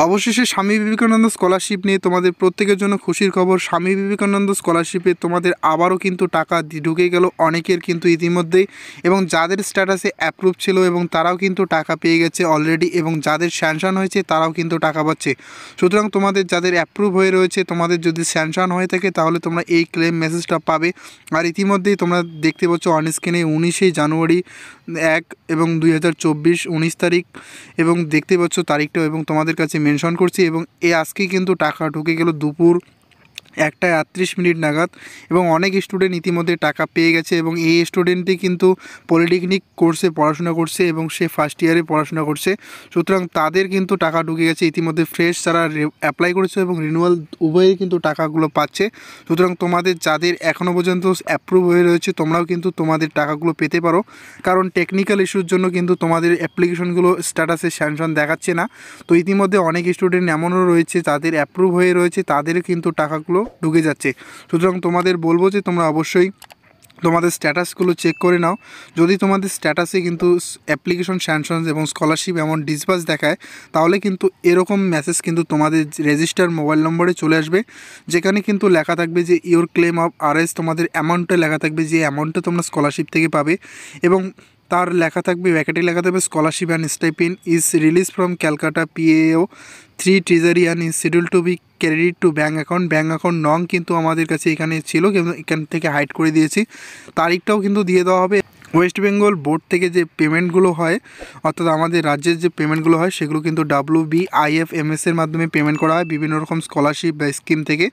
অবশেষে স্বামী বিবেকানন্দ স্কলারশিপ নিয়ে তোমাদের প্রত্যেকের জন্য খুশির খবর। স্বামী বিবেকানন্দ স্কলারশিপে তোমাদের আবারও কিন্তু টাকা ঢুকে গেল অনেকের কিন্তু ইতিমধ্যেই, এবং যাদের স্ট্যাটাসে অ্যাপ্রুভ ছিল এবং তারাও কিন্তু টাকা পেয়ে গেছে অলরেডি, এবং যাদের স্যাংশন হয়েছে তারাও কিন্তু টাকা পাচ্ছে। সুতরাং তোমাদের যাদের অ্যাপ্রুভ হয়ে রয়েছে, তোমাদের যদি স্যাংশন হয়ে থাকে তাহলে তোমরা এই ক্লেম মেসেজটা পাবে। আর ইতিমধ্যেই তোমরা দেখতে পাচ্ছ অন স্ক্রিনে 19 জানুয়ারি 1 এবং 2024 19 তারিখ, এবং দেখতে পাচ্ছ তারিখটাও এবং তোমাদের কাছে মেনশন করছি। এবং আজকে কিন্তু টাকা ঢুকে গেল দুপুর 1:38 নাগাদ, এবং অনেক স্টুডেন্ট ইতিমধ্যে টাকা পেয়ে গেছে। এবং এই স্টুডেন্টটি কিন্তু পলিটেকনিক কোর্সে পড়াশোনা করছে এবং সে ফার্স্ট ইয়ারে পড়াশোনা করছে। সুতরাং তাদের কিন্তু টাকা ঢুকে গেছে ইতিমধ্যে। ফ্রেশ যারা অ্যাপ্লাই করেছে এবং রিনিউয়াল উভয়ই কিন্তু টাকাগুলো পাচ্ছে। সুতরাং তোমাদের যাদের এখনও পর্যন্ত অ্যাপ্রুভ হয়ে রয়েছে তোমরাও কিন্তু তোমাদের টাকাগুলো পেতে পারো, কারণ টেকনিক্যাল ইস্যুর জন্য কিন্তু তোমাদের অ্যাপ্লিকেশনগুলো স্ট্যাটাসে স্যাংশন দেখাচ্ছে না। তো ইতিমধ্যে অনেক স্টুডেন্ট এমনও রয়েছে যাদের অ্যাপ্রুভ হয়ে রয়েছে, তাদেরও কিন্তু টাকাগুলো ঢুকে যাচ্ছে। সুতরাং তোমাদের বলবো যে তোমরা অবশ্যই তোমাদের স্ট্যাটাসগুলো চেক করে নাও। যদি তোমাদের স্ট্যাটাসে কিন্তু অ্যাপ্লিকেশন স্যাংশন এবং স্কলারশিপ এমন ডিসবার্স দেখায়, তাহলে কিন্তু এরকম মেসেজ কিন্তু তোমাদের রেজিস্টার মোবাইল নম্বরে চলে আসবে, যেখানে কিন্তু লেখা থাকবে যে ইওর ক্লেম অফ আরএস, তোমাদের অ্যামাউন্টটা লেখা থাকবে যে অ্যামাউন্টটা তোমরা স্কলারশিপ থেকে পাবে, এবং তার লেখা থাকবে ব্যাকেটে লেখা থাকবে scholarship and stipend is release from Calcutta PAO 3 treasury and is schedule to be credit to bank account নং কিন্তু আমাদের কাছে এখানে ছিল, কিন্তু এখান থেকে হাইড করে দিয়েছি। তারিখটাও কিন্তু দিয়ে দেওয়া হবে। ওয়েস্ট বেঙ্গল বোর্ড থেকে যে পেমেন্টগুলো হয়, অর্থাৎ আমাদের রাজ্যের যে পেমেন্টগুলো হয়, সেগুলো কিন্তু WBIFMS এর মাধ্যমে পেমেন্ট করা হয় বিভিন্ন রকম স্কলারশিপ বা স্কিম থেকে।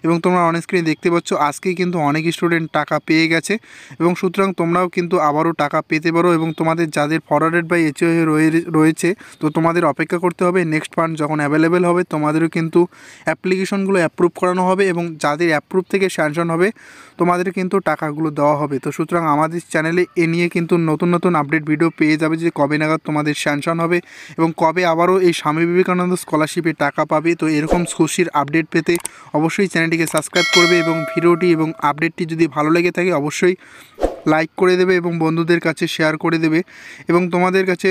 এবং তোমরা অন স্ক্রিনে দেখতে পাচ্ছ আজকেই কিন্তু অনেক স্টুডেন্ট টাকা পেয়ে গেছে, এবং সুতরাং তোমরাও কিন্তু আবারও টাকা পেতে পারো। এবং তোমাদের যাদের ফরওয়ার্ডেড বাই HOA রয়েছে, তো তোমাদের অপেক্ষা করতে হবে। নেক্সট ফান্ড যখন অ্যাভেলেবেল হবে তোমাদেরও কিন্তু অ্যাপ্লিকেশনগুলো অ্যাপ্রুভ করানো হবে, এবং যাদের অ্যাপ্রুভ থেকে স্যাংশন হবে তোমাদের কিন্তু টাকাগুলো দেওয়া হবে। তো সুতরাং আমাদের চ্যানেলে এ নিয়ে কিন্তু নতুন নতুন আপডেট ভিডিও পেয়ে যাবে যে কবে নাগাদ তোমাদের স্যাংশন হবে এবং কবে আবারও এই স্বামী বিবেকানন্দ স্কলারশিপে টাকা পাবে। তো এরকম খুশির আপডেট পেতে অবশ্যই চ্যানেলটিকে সাবস্ক্রাইব করবে, এবং ভিডিওটি এবং আপডেটটি যদি ভালো লেগে থাকে অবশ্যই লাইক করে দেবে এবং বন্ধুদের কাছে শেয়ার করে দেবে। এবং তোমাদের কাছে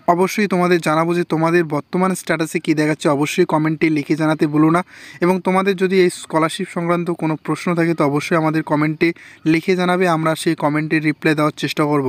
অবশ্যই তোমাদের জানাবো যে তোমাদের বর্তমান স্ট্যাটাসে কী দেখাচ্ছে, অবশ্যই কমেন্টে লিখে জানাতে ভুলো না। এবং তোমাদের যদি এই স্কলারশিপ সংক্রান্ত কোনো প্রশ্ন থাকে তো অবশ্যই আমাদের কমেন্টে লিখে জানাবে, আমরা সেই কমেন্টে রিপ্লাই দেওয়ার চেষ্টা করব।